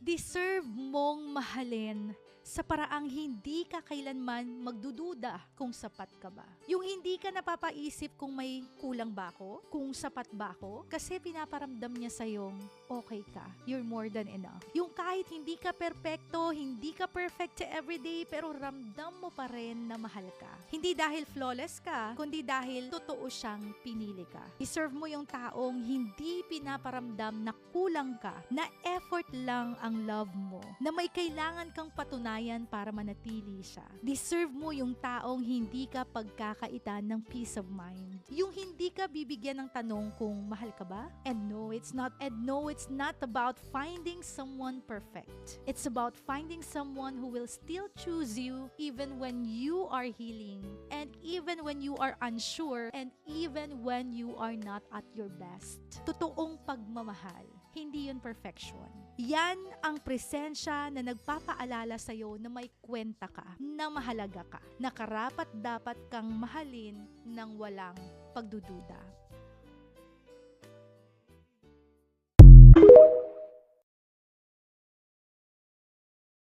Deserve mong mahalin sa paraang hindi ka kailanman magdududa kung sapat ka ba. Yung hindi ka napapaisip kung may kulang ba ako, kung sapat ba ako, kasi pinaparamdam niya sa'yong okay ka. You're more than enough. Yung kahit hindi ka perpekto, hindi ka perfect sa everyday, pero ramdam mo pa rin na mahal ka. Hindi dahil flawless ka, kundi dahil totoo siyang pinili ka. Deserve mo yung taong hindi pinaparamdam na kulang ka, na effort lang ang love mo, na may kailangan kang patunayan para manatili siya. Deserve mo yung taong hindi ka pagkakaitan ng peace of mind. Yung hindi ka bibigyan ng tanong kung mahal ka ba? And no, it's not about finding someone perfect. It's about finding someone who will still choose you even when you are healing, and even when you are unsure, and even when you are not at your best. Totoong pagmamahal, hindi yun perfection. Yan ang presensya na nagpapaalala sa'yo na may kwenta ka, na mahalaga ka, na karapat dapat kang mahalin ng walang pagdududa.